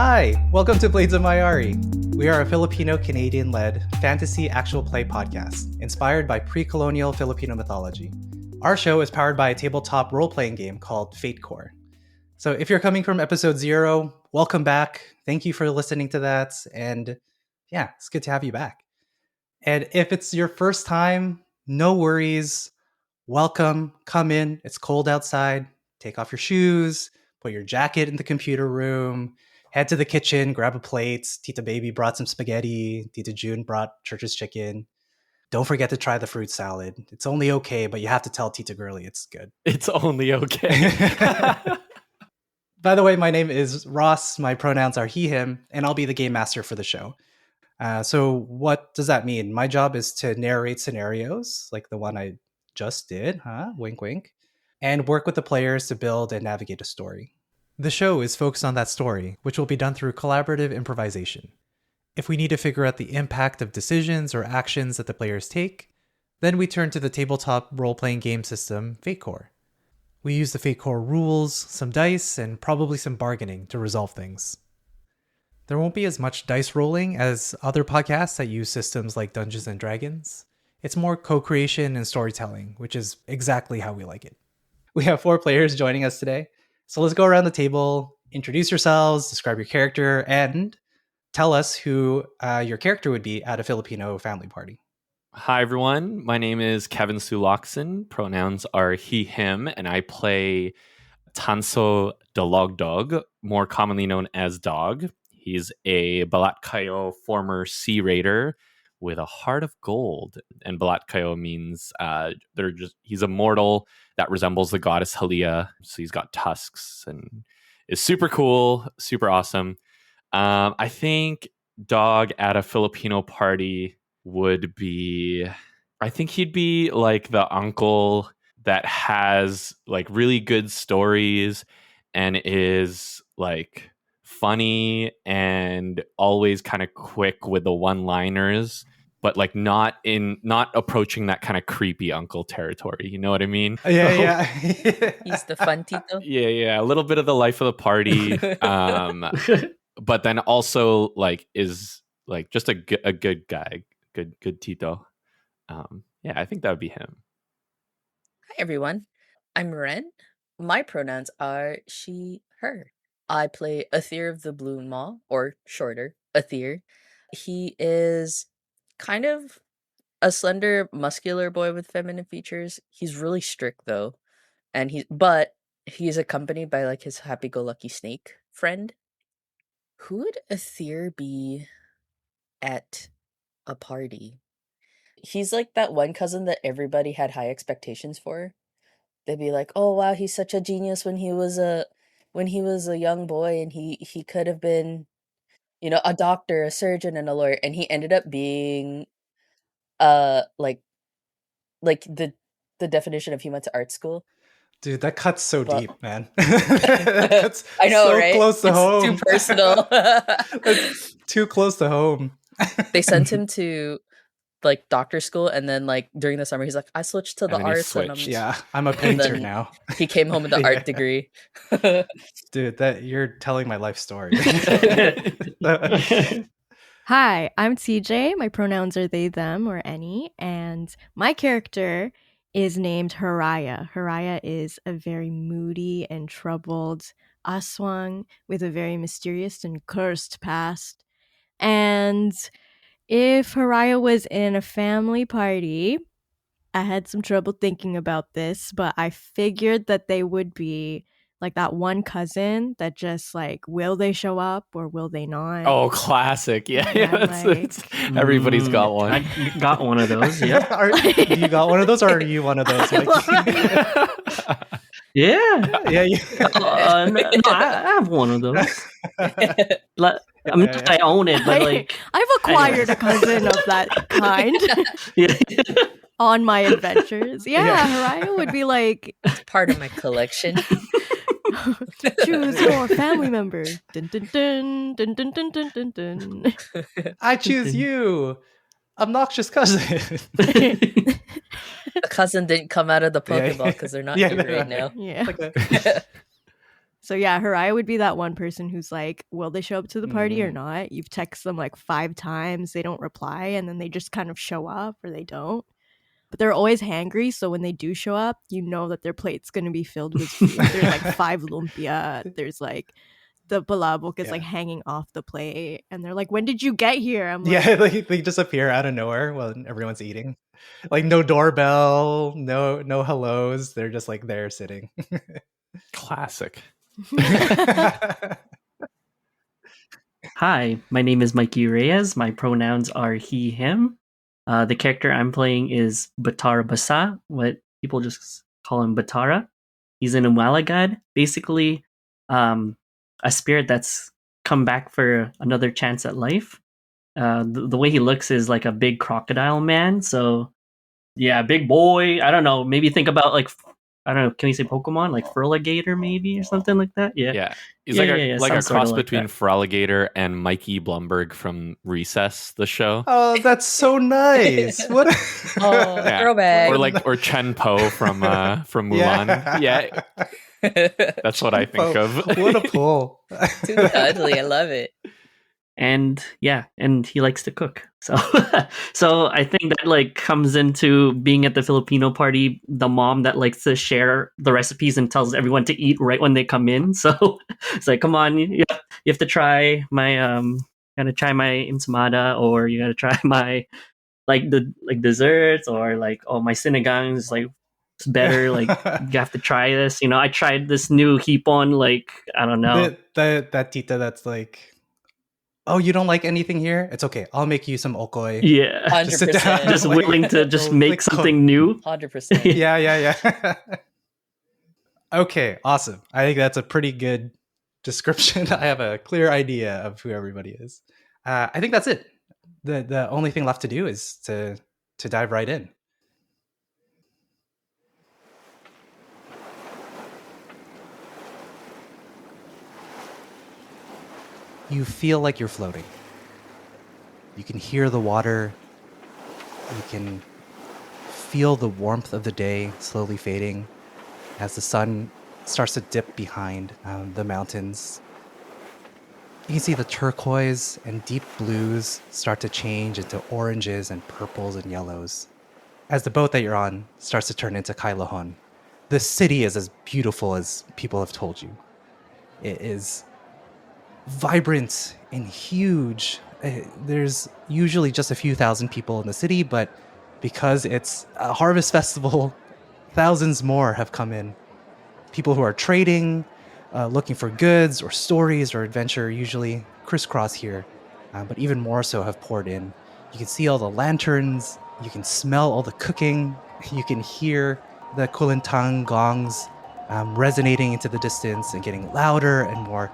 Hi, welcome to Blades of Mayari. We are a Filipino-Canadian-led fantasy actual play podcast inspired by pre-colonial Filipino mythology. Our show is powered by a tabletop role-playing game called Fate Core. So if you're coming from episode 0, welcome back. Thank you for listening to that. And yeah, it's good to have you back. And if it's your first time, no worries. Welcome, come in. It's cold outside. Take off your shoes, put your jacket in the computer room, head to the kitchen, grab a plate. Tita Baby brought some spaghetti. Tita June brought Church's chicken. Don't forget to try the fruit salad. It's only okay, but you have to tell Tita Girly it's good. It's only okay. By the way, my name is Ross. My pronouns are he, him, and I'll be the game master for the show. So what does that mean? My job is to narrate scenarios like the one I just did, wink, wink, and work with the players to build and navigate a story. The show is focused on that story, which will be done through collaborative improvisation. If we need to figure out the impact of decisions or actions that the players take, then we turn to the tabletop role-playing game system, Fate Core. We use the Fate Core rules, some dice, and probably some bargaining to resolve things. There won't be as much dice rolling as other podcasts that use systems like Dungeons and Dragons. It's more co-creation and storytelling, which is exactly how we like it. We have 4 players joining us today. So let's go around the table, introduce yourselves, describe your character, and tell us who your character would be at a Filipino family party. Hi, everyone. My name is Kevin Sulaxon. Pronouns are he, him, and I play Tanso Dalogdog, more commonly known as Dog. He's a Balat Kayo former sea raider with a heart of gold. And Balat Kayo means he's a mortal that resembles the goddess Hiraya. So he's got tusks and is super cool, super awesome. I think Dog at a Filipino party would be, I think he'd be like the uncle that has like really good stories and is like funny and always kind of quick with the one-liners, but like not approaching that kind of creepy uncle territory. You know what I mean? Yeah. He's the fun Tito. Yeah. A little bit of the life of the party. But then also like is like just a good guy, good Tito. Yeah, I think that would be him. Hi, everyone. I'm Ren. My pronouns are she, her. I play Athir of the Blue Maw, or shorter, Athir. He is kind of a slender, muscular boy with feminine features. He's really strict, though. But he's accompanied by like his happy-go-lucky snake friend. Who would Athir be at a party? He's like that one cousin that everybody had high expectations for. They'd be like, "Oh wow, he's such a genius when he was a young boy, and he could have been, a doctor, a surgeon, and a lawyer." And he ended up being, like the definition of he went to art school. Dude, that cuts so deep, man. That's I know, so right? Close to home. Too personal. That's too close to home. They sent him to like doctor school, and then like during the summer he's like, I switched to the arts, and I'm a painter now. He came home with the art degree. Dude, that you're telling my life story. Hi, I'm TJ. My pronouns are they, them, or any, and my character is named Hiraya. Hiraya is a very moody and troubled aswang with a very mysterious and cursed past. And if Hiraya was in a family party, I had some trouble thinking about this, but I figured that they would be like that one cousin that just like, will they show up or will they not? Oh, classic. Yeah. Everybody's got one. I got one of those, yeah. You got one of those, or are you one of those? Yeah. No, I have one of those. I'm not I own it, but like I've acquired a cousin of that kind. Yeah. On my adventures. Hiraya would be like, it's part of my collection. Choose your family member. Dun, dun, dun, dun, dun, dun, dun, dun, dun. I choose you, obnoxious cousin. The cousin didn't come out of the Pokeball because they're not here right now. Yeah. So yeah, Hiraya would be that one person who's like, will they show up to the party or Mm. not? You've texted them like 5 times, they don't reply, and then they just kind of show up or they don't. But they're always hangry, so when they do show up, you know that their plate's going to be filled with food. There's like 5 lumpia. There's like the palabok is like hanging off the plate, and they're like, "When did you get here?" I'm like, Yeah, they just appear out of nowhere while everyone's eating. Like no doorbell, no hellos. They're just like there sitting. Classic. Hi, my name is Mikey Reyes. My pronouns are he, him. The character I'm playing is Batara Basa, what people just call him Batara. He's an Umwala god, basically a spirit that's come back for another chance at life. The way he looks is like a big crocodile man. So, yeah, big boy. I don't know. Maybe think about like, I don't know. Can we say Pokemon? Like Feraligatr maybe or something like that? Yeah. Yeah. He's Yeah, like yeah, like some a sort cross of like between that. Feraligatr and Mikey Blumberg from Recess, the show. Oh, that's so nice. What? Oh, Yeah. throwback. Or Chen Po from Mulan. Yeah. That's what I think of. What a pull. Too cuddly. I love it. And yeah, and he likes to cook. So so I think that like comes into being at the Filipino party, the mom that likes to share the recipes and tells everyone to eat right when they come in. So it's like, come on, you have to try my gotta try my ensamada, or you gotta try my like the like desserts, or like, oh, my sinigang is like, it's better, like you have to try this. I tried this new hipon, like, I don't know. That tita that's like, oh, you don't like anything here? It's okay. I'll make you some okoy. Yeah. 100%. Just sit down. Just Like, willing to just make like, something new. 100%. Yeah. Okay, awesome. I think that's a pretty good description. I have a clear idea of who everybody is. I think that's it. The only thing left to do is to dive right in. You feel like you're floating. You can hear the water. You can feel the warmth of the day slowly fading as the sun starts to dip behind the mountains. You can see the turquoise and deep blues start to change into oranges and purples and yellows as the boat that you're on starts to turn into Kaylahon. The city is as beautiful as people have told you. It is vibrant and huge. There's usually just a few thousand people in the city, but because it's a harvest festival, thousands more have come in. People who are trading, looking for goods or stories or adventure usually crisscross here, but even more so have poured in. You can see all the lanterns, you can smell all the cooking, you can hear the kulintang gongs resonating into the distance and getting louder and more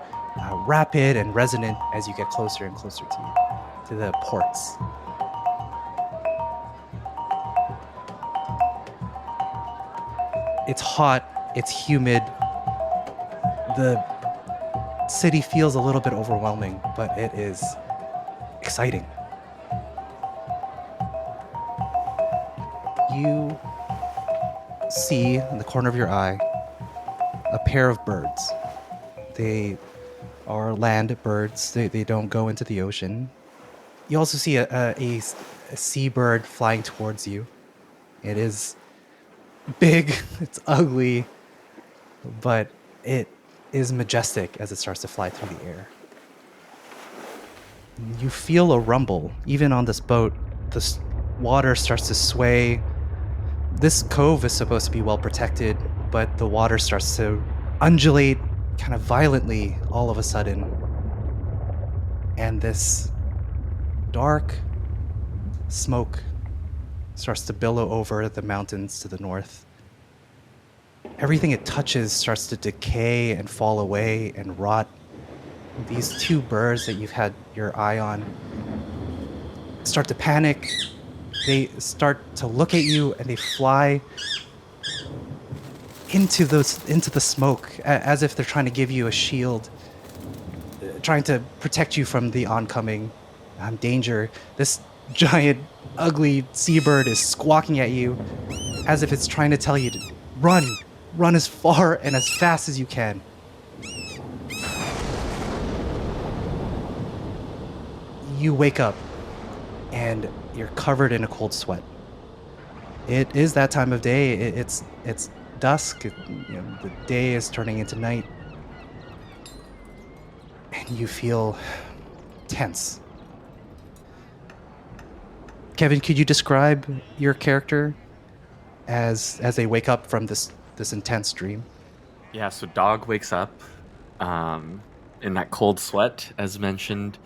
rapid and resonant as you get closer and closer to the ports. It's hot, it's humid. The city feels a little bit overwhelming, but it is exciting. You see in the corner of your eye a pair of birds. They are land birds. They don't go into the ocean. You also see a seabird flying towards you. It is big, it's ugly, but it is majestic as it starts to fly through the air. You feel a rumble. Even on this boat, the water starts to sway. This cove is supposed to be well protected, but the water starts to undulate kind of violently all of a sudden. And this dark smoke starts to billow over the mountains to the north. Everything it touches starts to decay and fall away and rot. These two birds that you've had your eye on start to panic. They start to look at you and they fly into the smoke as if they're trying to give you a shield, trying to protect you from the oncoming danger. This giant, ugly seabird is squawking at you as if it's trying to tell you to run as far and as fast as you can. You wake up and you're covered in a cold sweat. It is that time of day. It's dusk. The day is turning into night, and you feel tense. Kevin, could you describe your character as they wake up from this intense dream? Yeah, so Dog wakes up in that cold sweat, as mentioned,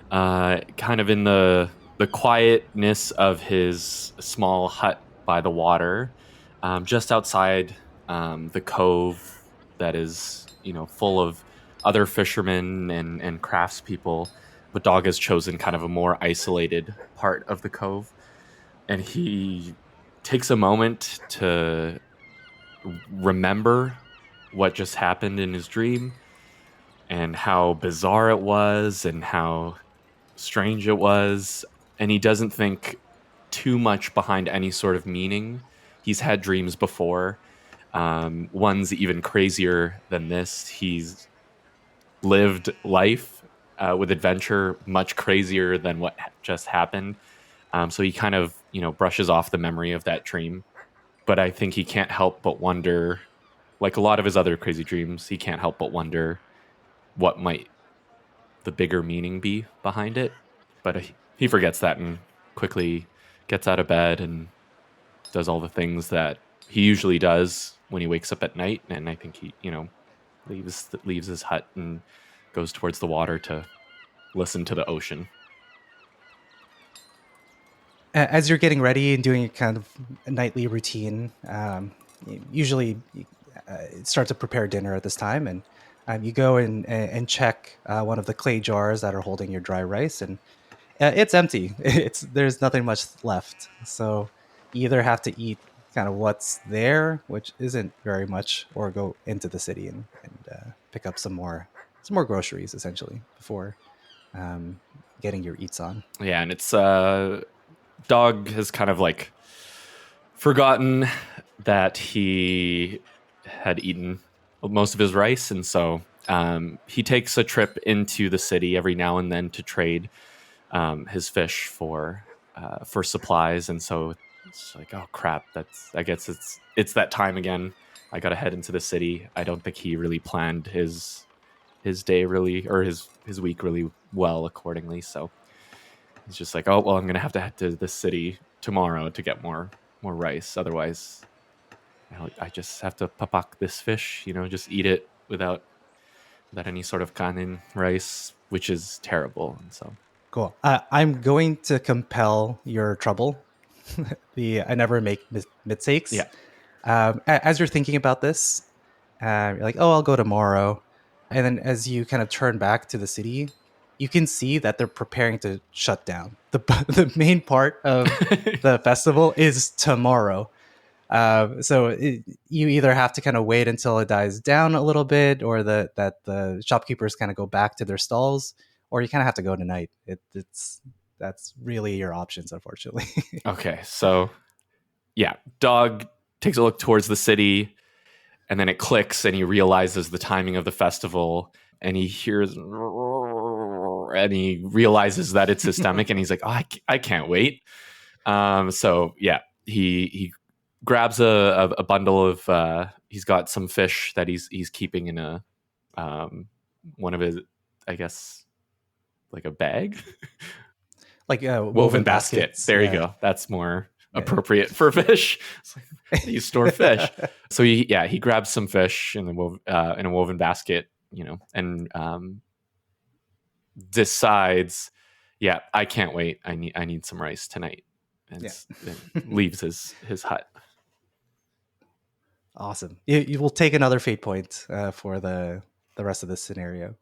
kind of in the quietness of his small hut by the water, just outside the cove that is, full of other fishermen and craftspeople. But Dog has chosen kind of a more isolated part of the cove, and he takes a moment to remember what just happened in his dream and how bizarre it was and how strange it was. And he doesn't think too much behind any sort of meaning. He's had dreams before. One's even crazier than this. He's lived life with adventure much crazier than what just happened. So he kind of, brushes off the memory of that dream. But I think he can't help but wonder, like a lot of his other crazy dreams, he can't help but wonder what might the bigger meaning be behind it. But he forgets that and quickly gets out of bed and does all the things that he usually does when he wakes up at night. And I think he, leaves his hut and goes towards the water to listen to the ocean. As you're getting ready and doing a kind of nightly routine, usually start to prepare dinner at this time, and you go and check one of the clay jars that are holding your dry rice, and it's empty. There's nothing much left. So you either have to eat kind of what's there, which isn't very much, or go into the city and pick up some more groceries essentially before getting your eats on. Yeah, and it's Dog has kind of like forgotten that he had eaten most of his rice, and so he takes a trip into the city every now and then to trade his fish for supplies. And so it's like, oh crap, I guess it's that time again. I gotta head into the city. I don't think he really planned his day really, or his week really well accordingly. So he's just like, oh well, I'm gonna have to head to the city tomorrow to get more rice. Otherwise, I just have to papak this fish. Just eat it without any sort of kanin rice, which is terrible. And so Cool. I'm going to compel your trouble. I never make mistakes. yeah. As you're thinking about this, you're like, oh, I'll go tomorrow. And then as you kind of turn back to the city, you can see that they're preparing to shut down. The main part of the festival is tomorrow. So you either have to kind of wait until it dies down a little bit, or that the shopkeepers kind of go back to their stalls, or you kind of have to go tonight. That's really your options, unfortunately. Okay, so yeah, Dog takes a look towards the city, and then it clicks, and he realizes the timing of the festival, and he hears, and he realizes that it's his stomach, and he's like, oh, I can't wait. So yeah, he grabs a bundle of he's got some fish that he's keeping in a one of his, I guess, like a bag. Like woven basket. There you go. That's more appropriate for fish. It's like, you store fish. So he grabs some fish in a woven basket, and decides, yeah, I can't wait. I need some rice tonight, and leaves his hut. Awesome. You will take another fate point for the rest of this scenario.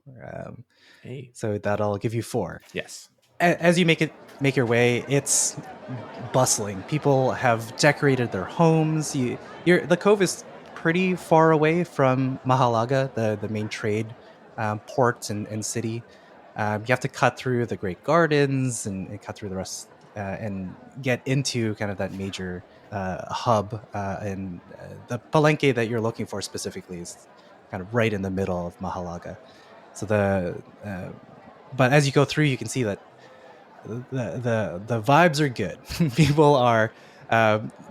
Hey. So that'll give you 4. Yes. As you make your way, it's bustling. People have decorated their homes. The cove is pretty far away from Mahalaga, the main trade port and city. You have to cut through the great gardens and cut through the rest and get into kind of that major hub. And the palenque that you're looking for specifically is kind of right in the middle of Mahalaga. So but as you go through, you can see that the vibes are good. People are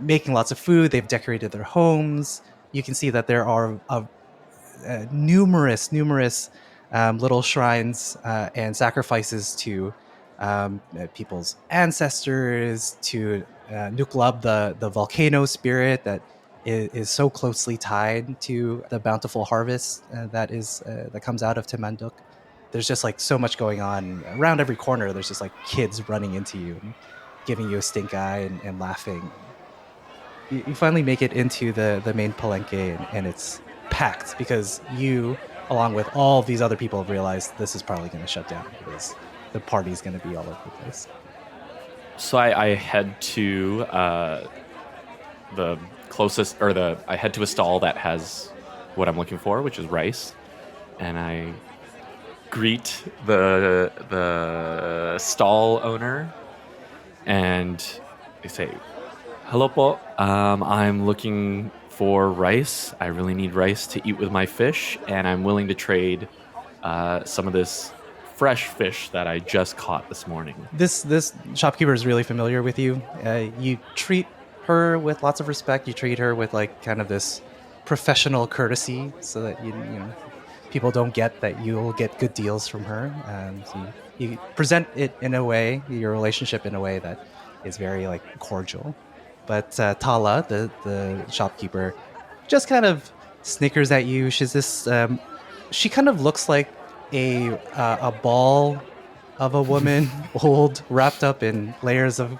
making lots of food. They've decorated their homes. You can see that there are numerous little shrines and sacrifices to people's ancestors, to Nuklab, the volcano spirit that is so closely tied to the bountiful harvest that comes out of Temanduk. There's just like so much going on around every corner. There's just like kids running into you and giving you a stink eye and laughing. You finally make it into the main palenque, and it's packed because you, along with all these other people, have realized this is probably going to shut down because the party's going to be all over the place. So I head to the closest, I head to a stall that has what I'm looking for, which is rice, and I greet the stall owner, and they say, "Hello po, I'm looking for rice. I really need rice to eat with my fish, and I'm willing to trade some of this fresh fish that I just caught this morning." This shopkeeper is really familiar with you. You treat her with lots of respect. You treat her with like kind of this professional courtesy, so that you know people don't get that you'll get good deals from her. So you present it in a way, your relationship in a way that is very like cordial. But Tala, the shopkeeper, just kind of snickers at you. She's this. She kind of looks like a ball of a woman, old, wrapped up in layers of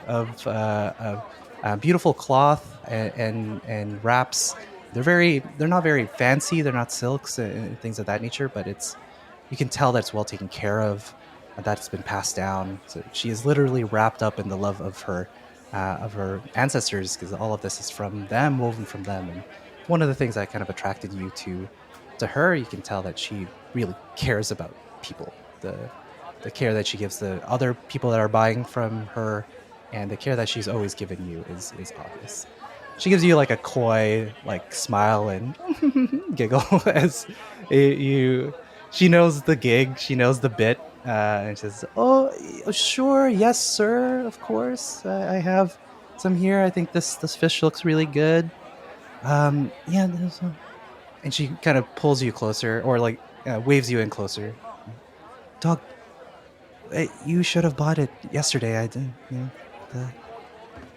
beautiful cloth and wraps. They're not very fancy. They're not silks and things of that nature, but you can tell that it's well taken care of, that it's been passed down. So she is literally wrapped up in the love of her ancestors, because all of this is from them, woven from them. And one of the things that kind of attracted you to her, you can tell that she really cares about people. The care that she gives the other people that are buying from her, and the care that she's always given you is obvious. She gives you like a coy like smile and giggle as she knows the gig, she knows the bit, and she says, "Oh, sure, yes, sir, of course. I have some here. I think this fish looks really good. Yeah." And she kind of pulls you closer, or like waves you in closer. Dog, you should have bought it yesterday. I did. You know,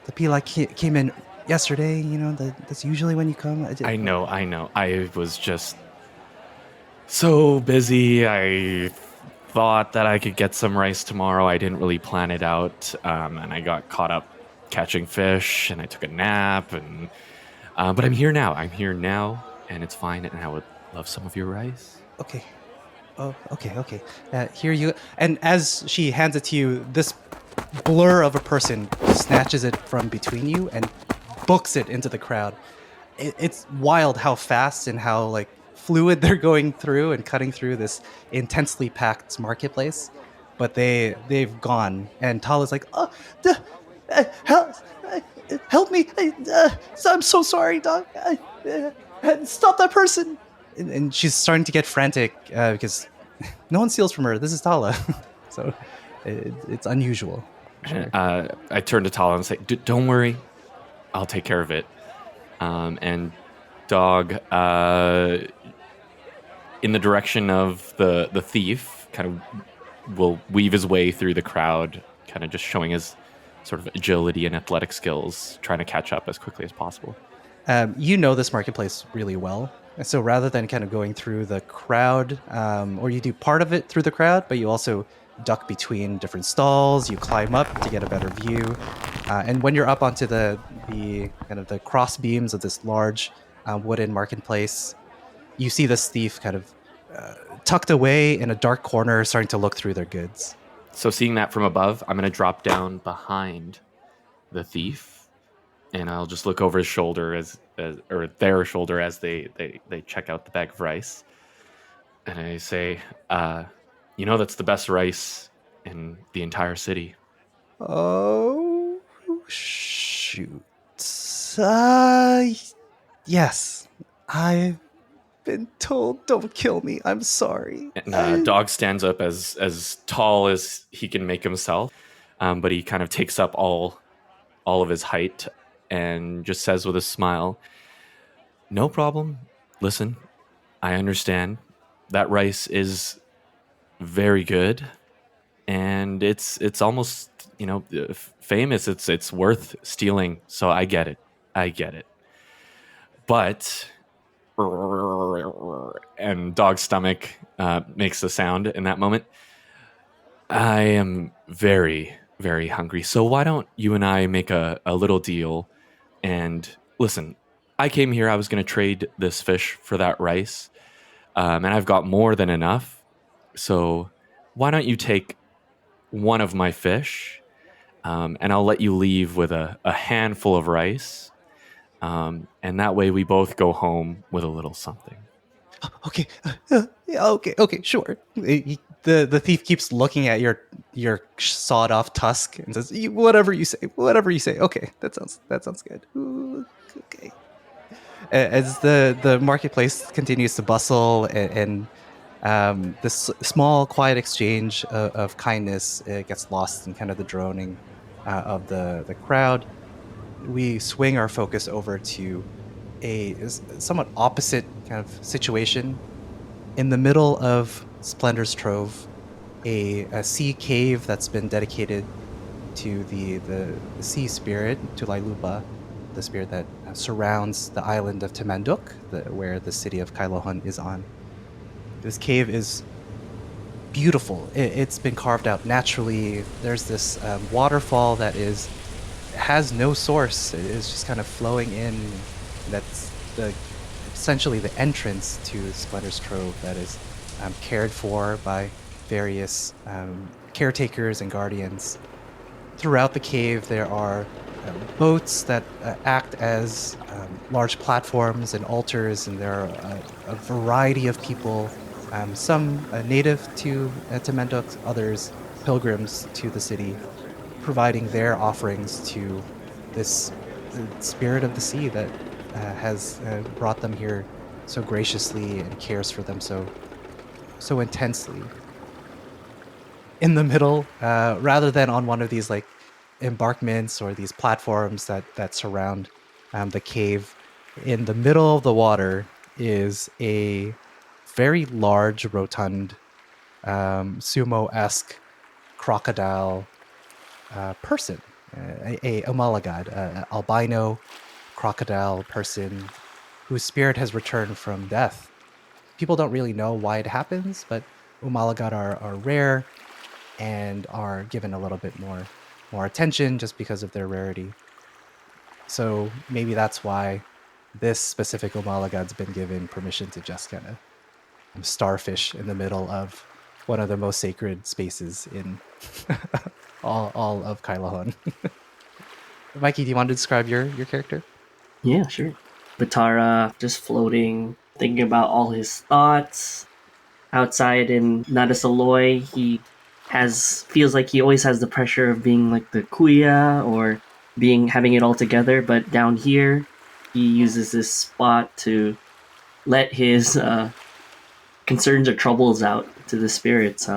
the pila came in yesterday. You know, that's usually when you come. I know. I was just so busy. I thought that I could get some rice tomorrow. I didn't really plan it out, and I got caught up catching fish, and I took a nap. And but I'm here now. And it's fine. And I would love some of your rice. Okay. Oh, okay. Here you. And as she hands it to you, this blur of a person snatches it from between you and books it into the crowd. It's wild how fast and how like fluid they're going through and cutting through this intensely packed marketplace. But they've gone, and Tala's like, "Oh, help me! I'm so sorry, dog. Stop that person!" And she's starting to get frantic because no one steals from her. This is Tala, so it's unusual. Sure. I turn to Tala and say, "Don't worry, I'll take care of it." And dog, in the direction of the thief, kind of will weave his way through the crowd, kind of just showing his sort of agility and athletic skills, trying to catch up as quickly as possible. You know this marketplace really well. So rather than kind of going through the crowd, or you do part of it through the crowd, but you also duck between different stalls, you climb up to get a better view. And when you're up onto the kind of the cross beams of this large wooden marketplace, you see this thief kind of tucked away in a dark corner, starting to look through their goods. So seeing that from above, I'm going to drop down behind the thief, and I'll just look over his shoulder or their shoulder as they check out the bag of rice. And I say, that's the best rice in the entire city. Oh, shoot. Yes. I've been told, don't kill me. I'm sorry. And Dog stands up as tall as he can make himself. but he kind of takes up all of his height and just says with a smile, "No problem. Listen, I understand. That rice is very good, and it's almost famous. It's worth stealing. So I get it. I get it. But." And dog's stomach makes the sound in that moment. I am very, very hungry. So why don't you and I make a little deal? And listen, I came here, I was going to trade this fish for that rice. And I've got more than enough. So why don't you take one of my fish, and I'll let you leave with a handful of rice. And that way we both go home with a little something. Okay, yeah, okay, sure. The thief keeps looking at your sawed off tusk and says, whatever you say, whatever you say." Okay, that sounds good. Ooh, okay. As the marketplace continues to bustle, and this small, quiet exchange of kindness gets lost in kind of the droning of the crowd, we swing our focus over to a somewhat opposite kind of situation. In the middle of Splendor's Trove, a sea cave that's been dedicated to the sea spirit, to Lailupa, the spirit that surrounds the island of Temenduk, where the city of Kaylahon is on. This cave is beautiful. It's been carved out naturally. There's this waterfall that has no source. It is just kind of flowing in. That's essentially the entrance to Splendor's Trove that is cared for by various caretakers and guardians. Throughout the cave, there are boats that act as large platforms and altars, and there are a variety of people, some native to Temenduk, others pilgrims to the city, providing their offerings to this spirit of the sea that has brought them here so graciously and cares for them so intensely. In the middle, rather than on one of these like embarkments or these platforms that surround the cave, in the middle of the water is a very large, rotund, sumo-esque crocodile person, a Omalagad, albino crocodile person whose spirit has returned from death. People don't really know why it happens, but Umalagad are rare and are given a little bit more attention just because of their rarity. So maybe that's why this specific Umalagad's been given permission to just kind of starfish in the middle of one of the most sacred spaces in all of Kailahon. Mikey, do you want to describe your character? Yeah, sure. Batara just floating, thinking about all his thoughts. Outside in Nadasaloy, he feels like he always has the pressure of being like the kuya or having it all together, but down here he uses this spot to let his concerns or troubles out to the spirits.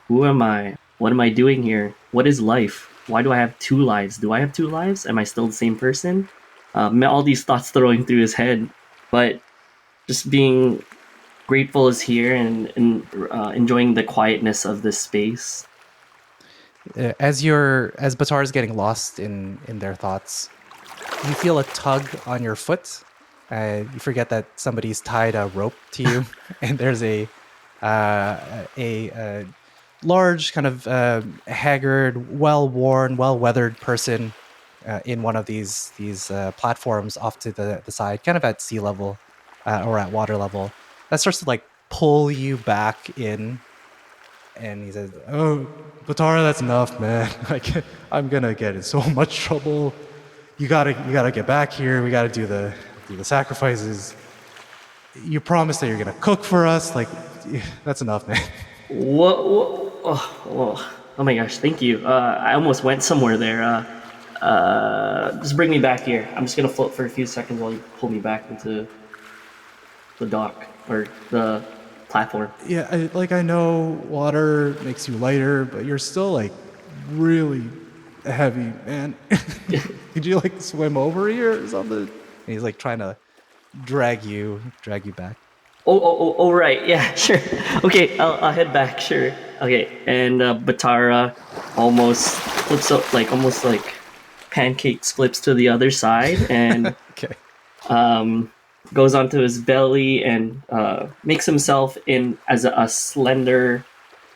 Who am I? What am I doing here? What is life? Why do I have two lives? Do I have two lives? Am I still the same person? All these thoughts throwing through his head, but just being grateful is here and enjoying the quietness of this space. As Batar is getting lost in their thoughts, you feel a tug on your foot. You forget that somebody's tied a rope to you, and there's a large, kind of haggard, well-worn, well-weathered person in one of these platforms off to the side, kind of at sea level or at water level. That starts to like pull you back in, and he says, "Oh, Batara, that's enough, man. Like, I'm gonna get in so much trouble. You gotta get back here. We gotta do the sacrifices. You promised that you're gonna cook for us. Like, that's enough, man." Whoa. Oh my gosh, thank you. I almost went somewhere there. Just bring me back here. I'm just gonna float for a few seconds while you pull me back into the dock or the platform. Yeah, I know water makes you lighter, but you're still like really heavy, man. Could you like swim over here or something? And he's like trying to drag you back. Oh, right. Yeah, sure. Okay, I'll head back. Sure. Okay, and Batara almost flips up, like almost like pancakes, flips to the other side, and Okay. um, goes onto his belly and makes himself in as a slender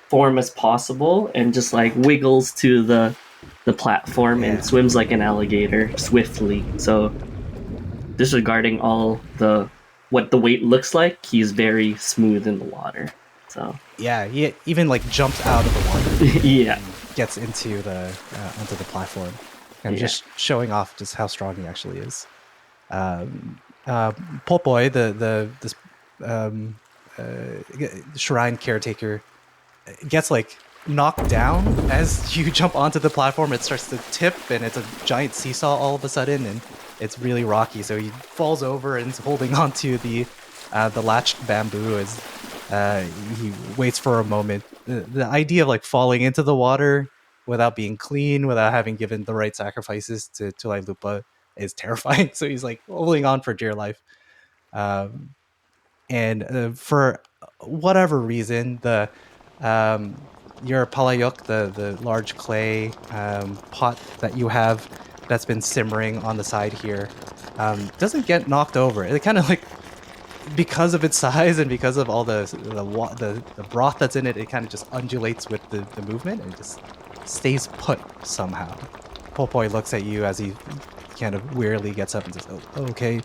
form as possible, and just like wiggles to the platform Yeah. and swims like an alligator swiftly. So disregarding all the what the weight looks like, he's very smooth in the water. So Yeah, he even like jumps out of the water yeah, and gets into the onto the platform, and yeah. just showing off just how strong he actually is. Popoi, the this um, shrine caretaker, gets like knocked down as you jump onto the platform. It starts to tip, and it's a giant seesaw all of a sudden, and it's really rocky. So he falls over and is holding onto the latched bamboo as he waits for a moment. The idea of like falling into the water without being clean, without having given the right sacrifices to Lupa is terrifying. So he's like holding on for dear life. Um, and for whatever reason, the your palayok, the large clay pot that you have that's been simmering on the side here, doesn't get knocked over. It kind of like, because of its size and because of all the broth that's in it, it kind of just undulates with the movement and just stays put somehow. Popoi looks at you as he kind of wearily gets up and says, "Oh, okay.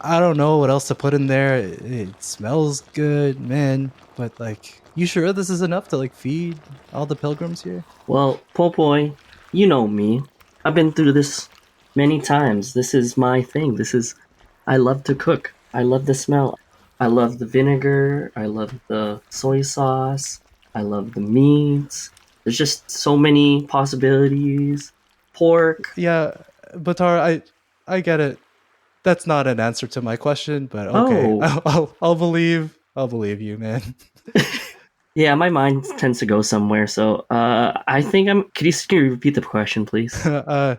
I don't know what else to put in there. It smells good, man. But like, you sure this is enough to like feed all the pilgrims here?" Well, po' boy, you know me. I've been through this many times. This is my thing. I love to cook. I love the smell. I love the vinegar. I love the soy sauce. I love the meats. There's just so many possibilities. Pork. Yeah, Batar, I get it. That's not an answer to my question, but okay. Oh, I'll believe you, man. yeah, my mind tends to go somewhere. So, I think I'm. Can you repeat the question, please? No,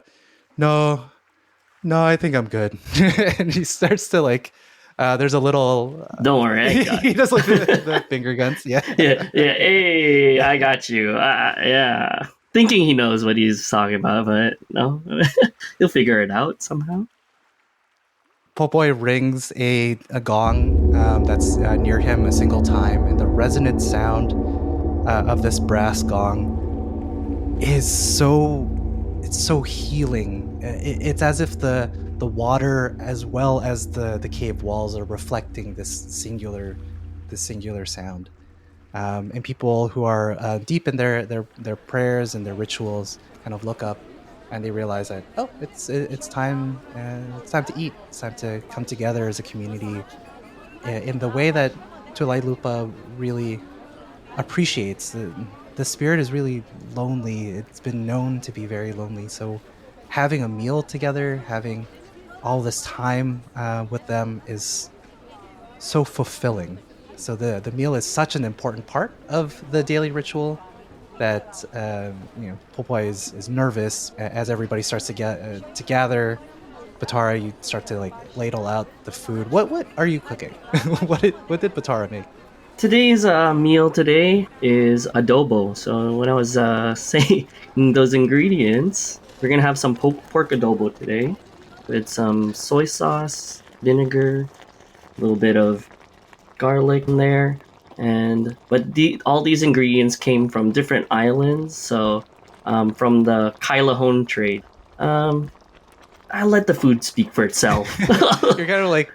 no, I think I'm good. And he starts to like, there's a little, Don't worry, I got he does like the finger guns. Yeah. yeah. Hey, I got you. Yeah, thinking he knows what he's talking about, but no, he'll figure it out somehow. Popoi rings a gong that's near him a single time, and the resonant sound of this brass gong is it's so healing. It's as if the water as well as the cave walls are reflecting this singular sound. And people who are deep in their prayers and their rituals kind of look up and they realize that, oh, it's time to eat. It's time to come together as a community in the way that Tulai Lupa really appreciates. The spirit is really lonely. It's been known to be very lonely. So having a meal together, having all this time with them is so fulfilling. So the meal is such an important part of the daily ritual that Popeye is nervous as everybody starts to get to gather. Batara, you start to like ladle out the food. What are you cooking? What did Batara make? Today's meal today is adobo. So when I was saying those ingredients, we're gonna have some pork adobo today with some soy sauce, vinegar, a little bit of garlic in there, and all these ingredients came from different islands. So from the Kaylahon trade. I let the food speak for itself. You're kind of like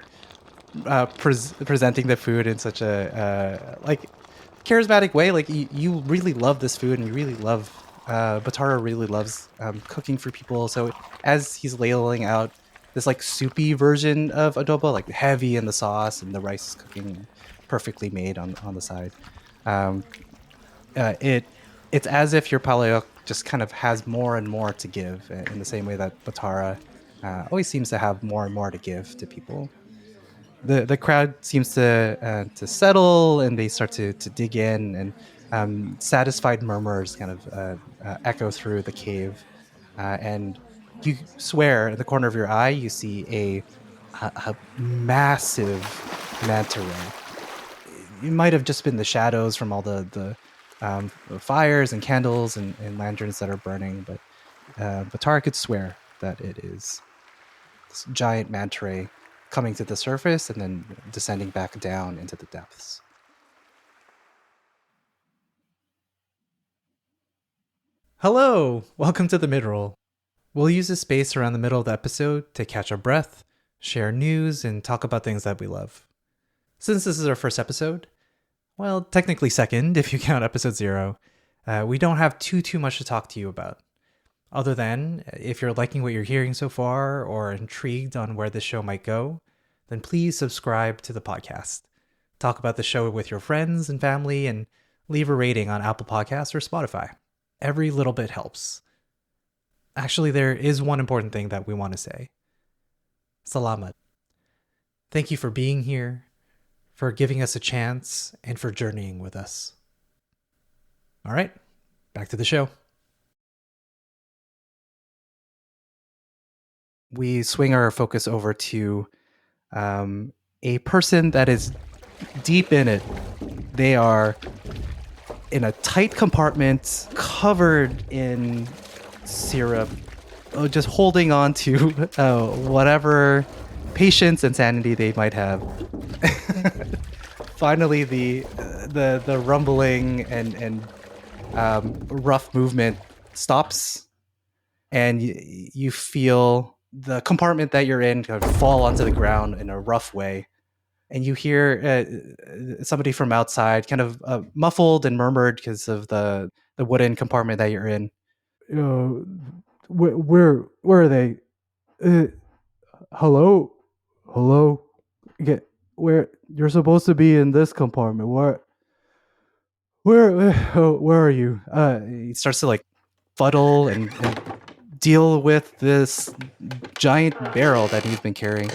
presenting the food in such a like charismatic way. Like you really love this food, and you really love Batara really loves cooking for people. So as he's ladling out this like soupy version of adobo, like heavy in the sauce, and the rice is cooking perfectly made on the side. Um, it's as if your palayok just kind of has more and more to give, in the same way that Batara always seems to have more and more to give to people. The crowd seems to settle, and they start to dig in, and satisfied murmurs kind of echo through the cave. and you swear in the corner of your eye you see a massive manta ray. It might have just been the shadows from all the fires and candles and lanterns that are burning, but Batara could swear that it is this giant manta ray coming to the surface and then descending back down into the depths. Hello! Welcome to the midroll. We'll use this space around the middle of the episode to catch our breath, share news, and talk about things that we love. Since this is our first episode, well, technically second if you count episode 0, we don't have too much to talk to you about. Other than, if you're liking what you're hearing so far or intrigued on where this show might go, then please subscribe to the podcast. Talk about the show with your friends and family, and leave a rating on Apple Podcasts or Spotify. Every little bit helps. Actually, there is one important thing that we want to say. Salamat. Thank you for being here, for giving us a chance, and for journeying with us. All right, back to the show. We swing our focus over to a person that is deep in it. They are in a tight compartment covered in syrup, just holding on to whatever patience and sanity they might have. Finally, the rumbling and rough movement stops, and you feel the compartment that you're in kind of fall onto the ground in a rough way. And you hear somebody from outside kind of muffled and murmured because of the wooden compartment that you're in. Where are they? Hello? Where you're supposed to be in this compartment? Where are you? He starts to like fuddle and deal with this giant barrel that he's been carrying.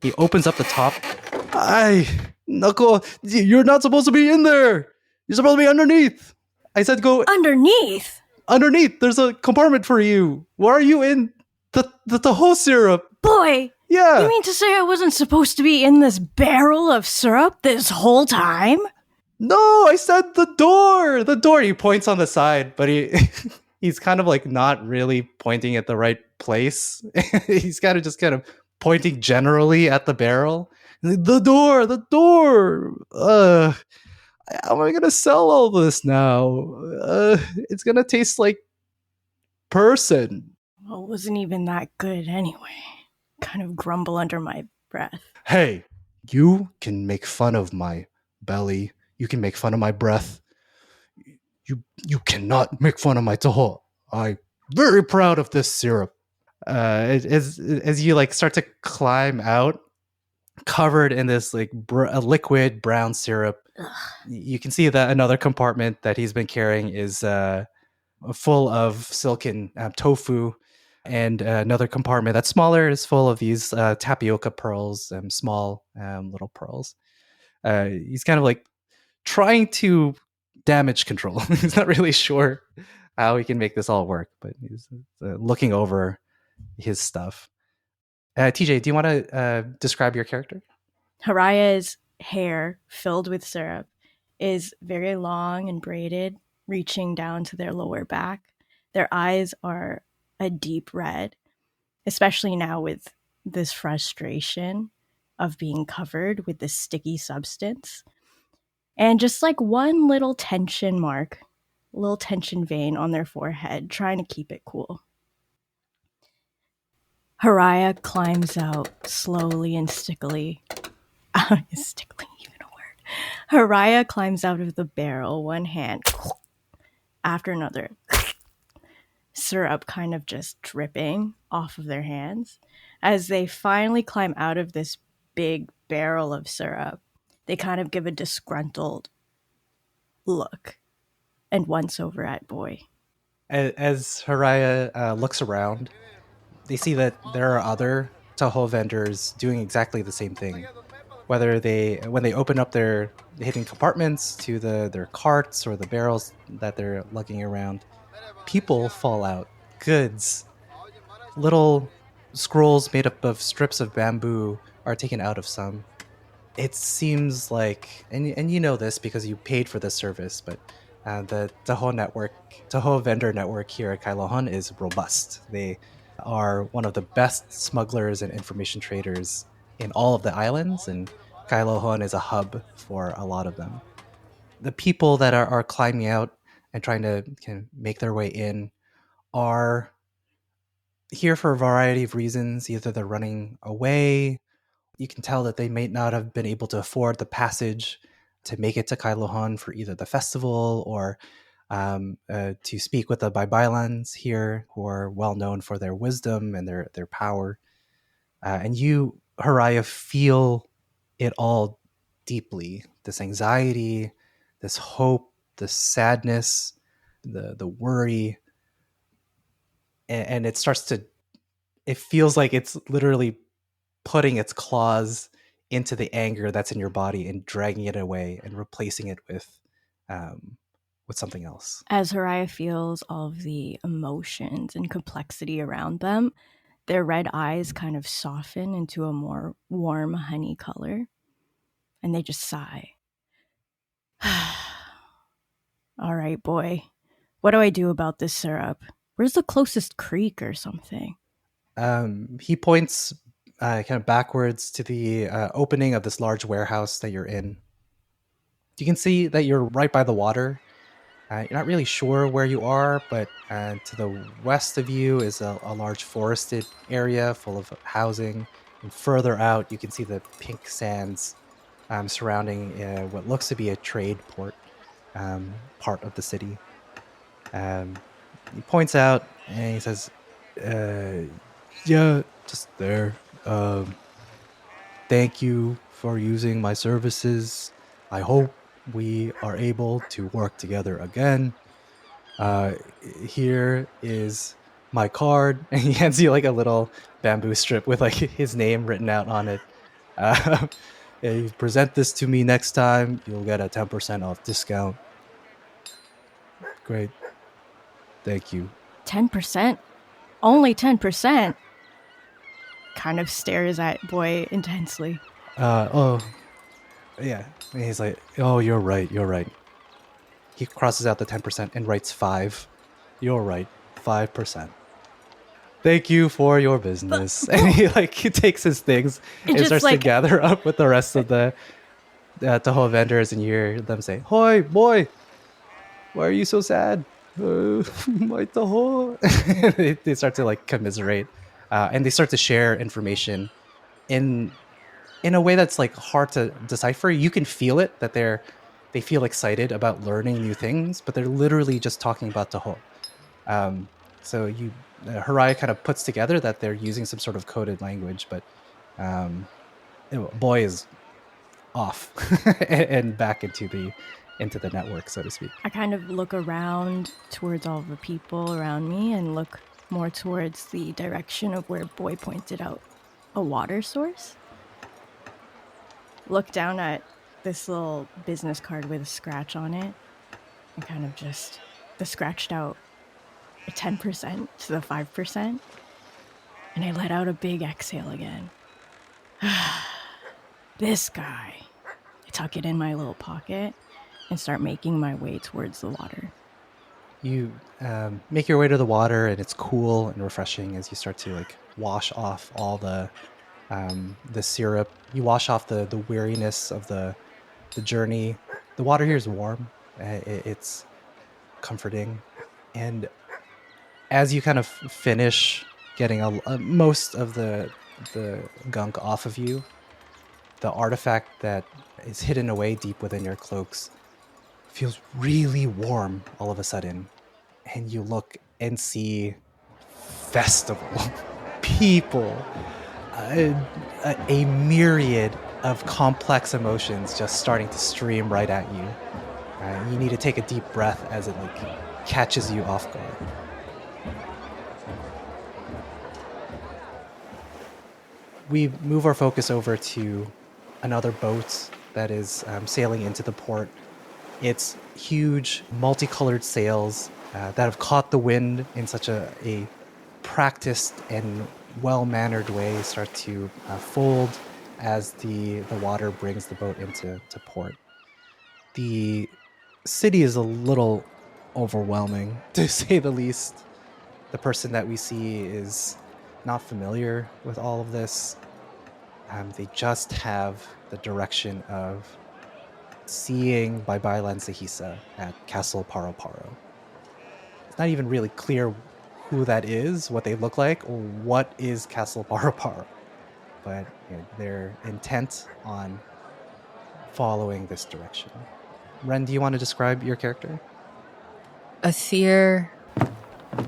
He opens up the top. Knuckle, you're not supposed to be in there. You're supposed to be underneath. I said go Underneath? underneath. There's a compartment for you. Why are you in the whole syrup? Boy, Yeah. you mean to say I wasn't supposed to be in this barrel of syrup this whole time? No, I said the door. The door. He points on the side, but he's kind of like not really pointing at the right place. He's kind of pointing generally at the barrel. The door. How am I gonna sell all this now? It's gonna taste like person. Well, it wasn't even that good anyway. Kind of grumble under my breath. Hey, you can make fun of my belly. You can make fun of my breath. You cannot make fun of my toho. I'm very proud of this syrup. As you like start to climb out, covered in this like a liquid brown syrup, you can see that another compartment that he's been carrying is full of silken tofu, and another compartment that's smaller is full of these tapioca pearls, small little pearls. He's kind of like trying to damage control. He's not really sure how he can make this all work, but he's looking over his stuff. TJ, do you want to describe your character? Hiraya's hair, filled with syrup, is very long and braided, reaching down to their lower back. Their eyes are a deep red, especially now with this frustration of being covered with this sticky substance. And just like one little tension mark, little tension vein on their forehead, trying to keep it cool. Hiraya climbs out slowly and stickily. Is stickling even a word? Hiraya climbs out of the barrel, one hand after another. Syrup kind of just dripping off of their hands. As they finally climb out of this big barrel of syrup, they kind of give a disgruntled look and once over at Boy. As Hiraya looks around, they see that there are other Tahoe vendors doing exactly the same thing. Whether when they open up their hidden compartments to their carts or the barrels that they're lugging around, people fall out, goods, little scrolls made up of strips of bamboo are taken out of some. It seems like, and you know this because you paid for this service, but the Tahoe vendor network here at Kaylahon is robust. They are one of the best smugglers and information traders in all of the islands, and Kaylahon is a hub for a lot of them. The people that are climbing out and trying to kind of make their way in are here for a variety of reasons. Either they're running away, you can tell that they may not have been able to afford the passage to make it to Kailahon for either the festival or to speak with the Baibailans here, who are well known for their wisdom and their power. And you, Hiraya, feel it all deeply. This anxiety, this hope, this sadness, the worry, and it starts to. It feels like it's literally putting its claws into the anger that's in your body and dragging it away and replacing it with something else. As Hiraya feels all of the emotions and complexity around them, their red eyes kind of soften into a more warm honey color, and they just sigh. All right, boy. What do I do about this syrup? Where's the closest creek or something? He points kind of backwards to the opening of this large warehouse that you're in. You can see that you're right by the water. You're not really sure where you are, but to the west of you is a large forested area full of housing. And further out, you can see the pink sands surrounding what looks to be a trade port part of the city. He points out and he says, yeah, just there. Thank you for using my services. I hope we are able to work together again. Here is my card. And he hands you like a little bamboo strip with like his name written out on it. If you present this to me next time, you'll get a 10% off discount. Great. Thank you. 10%? Only 10%? Kind of stares at boy intensely. Oh, yeah. And he's like, oh, you're right. He crosses out the 10% and writes 5. You're right. 5%. Thank you for your business. And he takes his things and just, starts to gather up with the rest of the Tahoe vendors, and you hear them say, "Hoi, boy, why are you so sad? My Tahoe." They start to like commiserate, and they start to share information in a way that's like hard to decipher. You can feel it that they feel excited about learning new things, but they're literally just talking about Tahoe. So Hiraya kind of puts together that they're using some sort of coded language, but boy is off and back into the network, so to speak. I kind of look around towards all the people around me and look more towards the direction of where Boy pointed out a water source. Look down at this little business card with a scratch on it and kind of just the scratched out 10% to the 5%. And I let out a big exhale again. This guy. I tuck it in my little pocket and start making my way towards the water. You make your way to the water, and it's cool and refreshing as you start to like wash off all the syrup. You wash off the weariness of the journey. The water here is warm. It's comforting, and as you kind of finish getting most of the gunk off of you, the artifact that is hidden away deep within your cloaks feels really warm all of a sudden. And you look and see festival people, a myriad of complex emotions just starting to stream right at you. You need to take a deep breath as it like catches you off guard. We move our focus over to another boat that is sailing into the port. It's huge, multicolored sails that have caught the wind in such a practiced and well-mannered way start to fold as the water brings the boat into port. The city is a little overwhelming, to say the least. The person that we see is not familiar with all of this. They just have the direction of seeing Bailan Sahisa at Castle Paro Paro. It's not even really clear who that is, what they look like, or what is Castle Paro Paro. But they're intent on following this direction. Ren, do you want to describe your character? Athir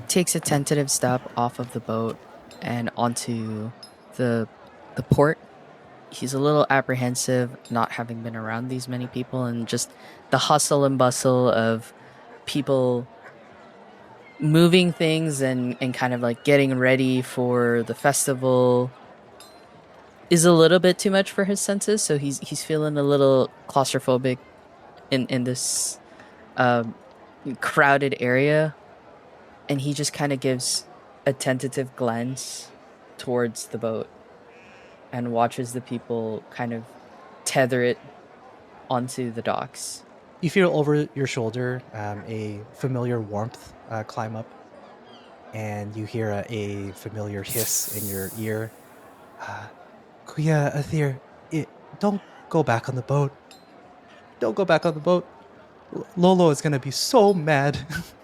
takes a tentative step off of the boat and onto the port. He's a little apprehensive, not having been around these many people, and just the hustle and bustle of people moving things and kind of like getting ready for the festival is a little bit too much for his senses. So he's feeling a little claustrophobic in this um, crowded area, and he just kind of gives a tentative glance towards the boat and watches the people kind of tether it onto the docks. You feel over your shoulder a familiar warmth climb up, and you hear a familiar hiss in your ear. Kuya, Athir, don't go back on the boat. Don't go back on the boat. Lolo is going to be so mad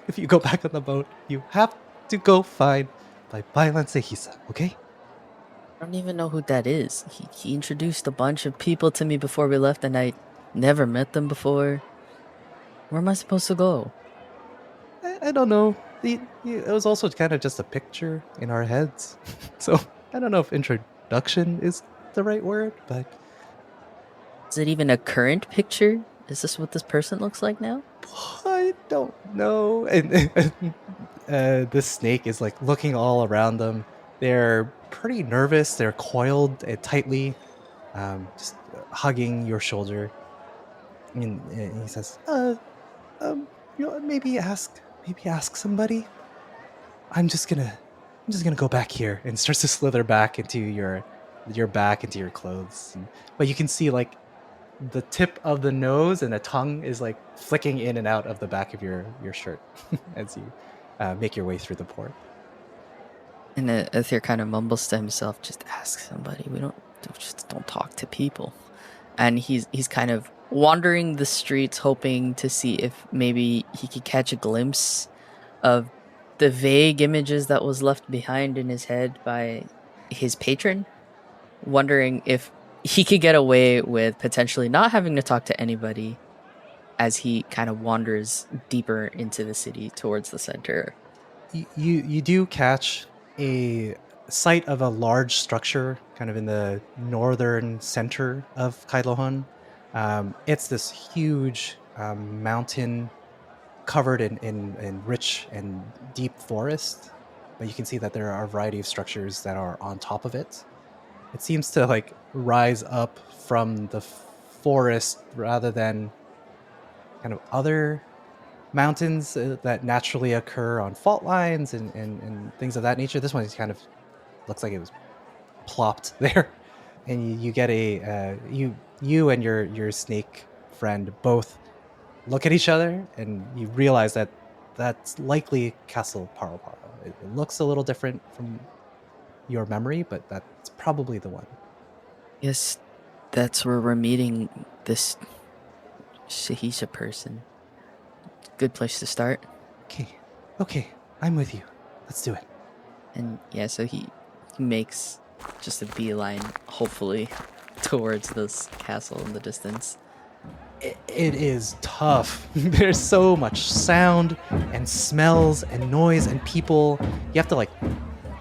if you go back on the boat. You have to go find Bailan Sehisa, okay? I don't even know who that is. He introduced a bunch of people to me before we left, and I never met them before. Where am I supposed to go? I don't know. It was also kind of just a picture in our heads. So I don't know if introduction is the right word, but Is it even a current picture? Is this what this person looks like now? I don't know. And this snake is like looking all around them. They're pretty nervous. They're coiled tightly, just hugging your shoulder. And he says, maybe ask somebody. I'm just gonna go back here," and starts to slither back into your back, into your clothes. But you can see like the tip of the nose and the tongue is like flicking in and out of the back of your shirt as you make your way through the port. And Athir kind of mumbles to himself, "Just ask somebody. We don't talk to people." And he's kind of wandering the streets, hoping to see if maybe he could catch a glimpse of the vague images that was left behind in his head by his patron, wondering if he could get away with potentially not having to talk to anybody as he kind of wanders deeper into the city towards the center. You do catch a sight of a large structure kind of in the northern center of Kaylahon. It's this huge mountain covered in rich and deep forest, but you can see that there are a variety of structures that are on top of it. It seems to like rise up from the forest rather than kind of other mountains that naturally occur on fault lines and things of that nature. This one kind of looks like it was plopped there, and you get a you and your snake friend both look at each other, and you realize that that's likely Castle Paro Paro. It looks a little different from your memory, but that's probably the one. Yes, that's where we're meeting this Shahisa person. Good place to start. Okay, I'm with you. Let's do it. And yeah, so he makes just a beeline, hopefully, towards this castle in the distance. It is tough. There's so much sound and smells and noise and people. You have to like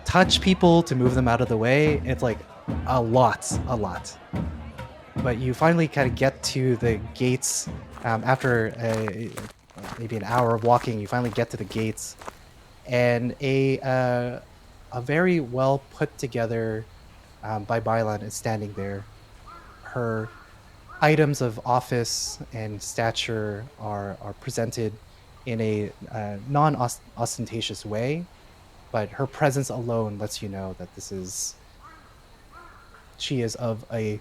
touch people to move them out of the way. It's like a lot. But you finally kind of get to the gates after maybe an hour of walking. You finally get to the gates, and a very well put together by Bailan is standing there. Her items of office and stature are presented in a non ostentatious way, but her presence alone lets you know that she is of a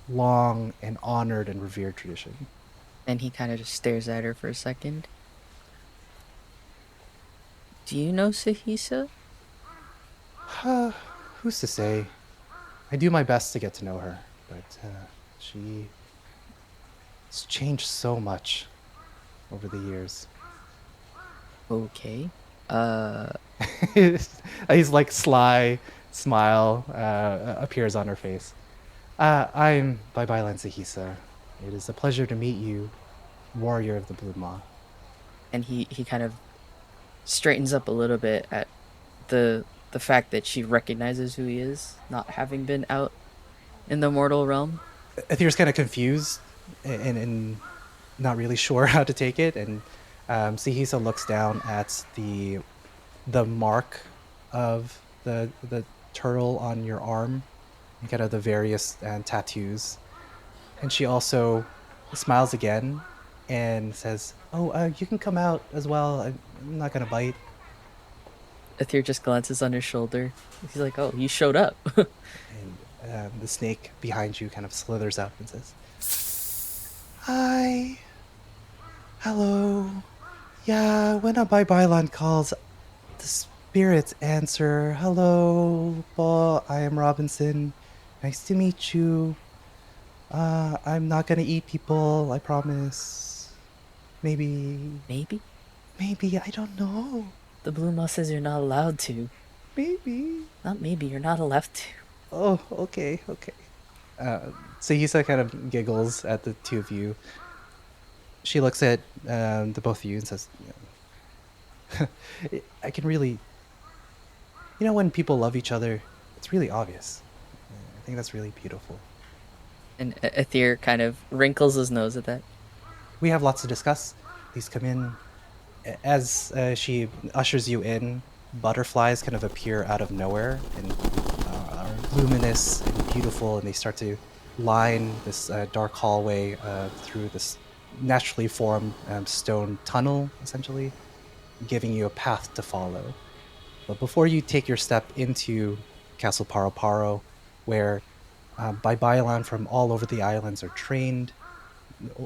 long and honored and revered tradition. And he kind of just stares at her for a second. Do you know Sahisa? Who's to say? I do my best to get to know her, but she's changed so much over the years. Okay. He's like sly smile appears on her face. I'm Bailan Sahisa. It is a pleasure to meet you, warrior of the Blue Maw. And he kind of straightens up a little bit at the fact that she recognizes who he is, not having been out in the mortal realm. Aether's kind of confused and not really sure how to take it, and Sahisa looks down at the mark of the turtle on your arm and kind of the various tattoos, and she also smiles again and says, you can come out as well. I'm not gonna bite. Aether just glances on his shoulder. He's like, oh, you showed up. And the snake behind you kind of slithers up and says, hi, hello. Yeah, when a Bailan calls, the spirits answer. Hello, Paul, I am Robinson. Nice to meet you. I'm not gonna eat people, I promise. Maybe, I don't know. The Blue Maw says you're not allowed to. Maybe. Not maybe, you're not allowed to. Oh, okay. Sahisa kind of giggles at the two of you. She looks at the both of you and says, I can really... when people love each other, it's really obvious. I think that's really beautiful. And Aether kind of wrinkles his nose at that. We have lots to discuss. Please come in. As she ushers you in, butterflies kind of appear out of nowhere and are luminous and beautiful, and they start to line this dark hallway through this naturally formed stone tunnel, essentially, giving you a path to follow. But before you take your step into Castle Paro Paro, where Bailan from all over the islands are trained,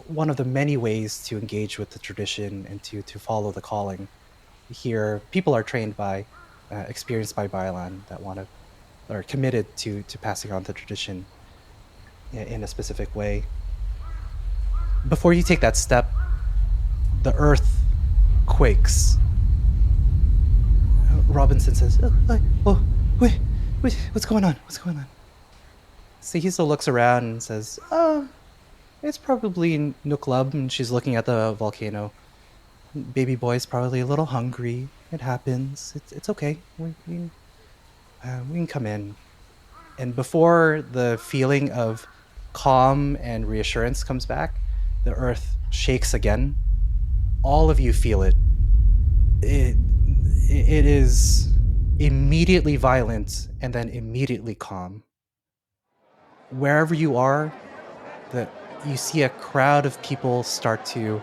one of the many ways to engage with the tradition and to follow the calling. Here, people are trained by experienced Bailan that are committed to passing on the tradition in a specific way. Before you take that step, the earth quakes. Robinson says, wait, what's going on? Sahisa looks around and says, it's probably Nuklub, and she's looking at the volcano. Baby boy's probably a little hungry. It happens. It's okay. We can come in. And before the feeling of calm and reassurance comes back, the earth shakes again. All of you feel it. It is immediately violent and then immediately calm. Wherever you are, you see a crowd of people start to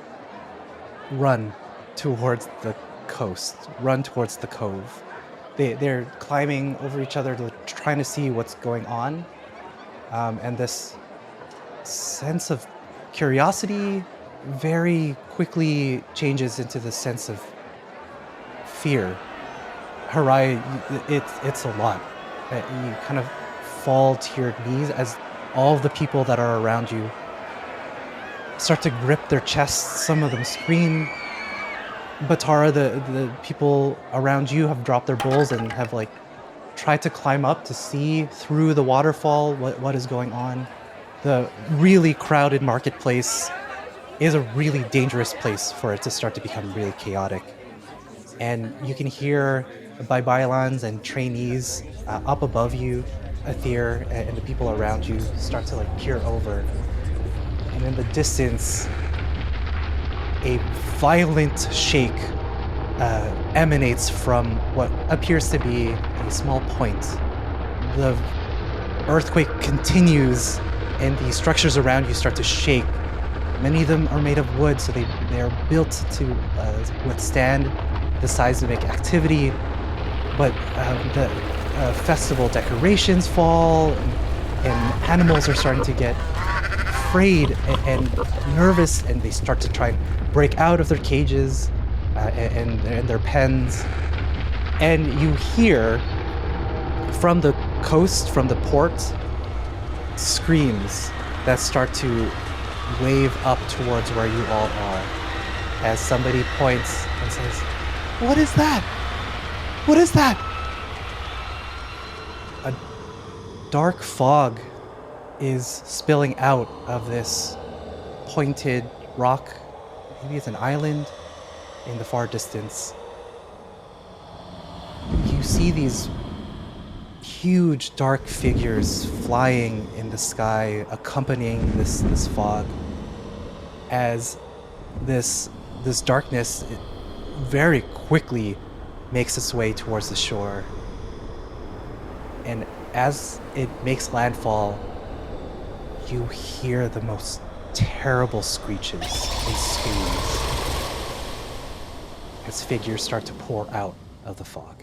run towards the coast, run towards the cove. They're climbing over each other, trying to see what's going on. And this sense of curiosity very quickly changes into the sense of fear. Hiraya, it's a lot. You kind of fall to your knees as all of the people that are around you start to grip their chests. Some of them scream. Batara, the people around you have dropped their bowls and have tried to climb up to see through the waterfall what is going on. The really crowded marketplace is a really dangerous place for it to start to become really chaotic. And you can hear Bailans and trainees up above you, Aether, and the people around you start to peer over. And in the distance, a violent shake emanates from what appears to be a small point. The earthquake continues, and the structures around you start to shake. Many of them are made of wood, so they are built to withstand the seismic activity. but the festival decorations fall, and animals are starting to get afraid and nervous, and they start to try and break out of their cages and their pens. And you hear from the coast, from the port, screams that start to wave up towards where you all are, as somebody points and says, "What is that? What is that?" A dark fog is spilling out of this pointed rock. Maybe it's an island in the far distance. You see these huge dark figures flying in the sky, accompanying this fog, as this darkness very quickly makes its way towards the shore. And as it makes landfall, you hear the most terrible screeches and screams as figures start to pour out of the fog.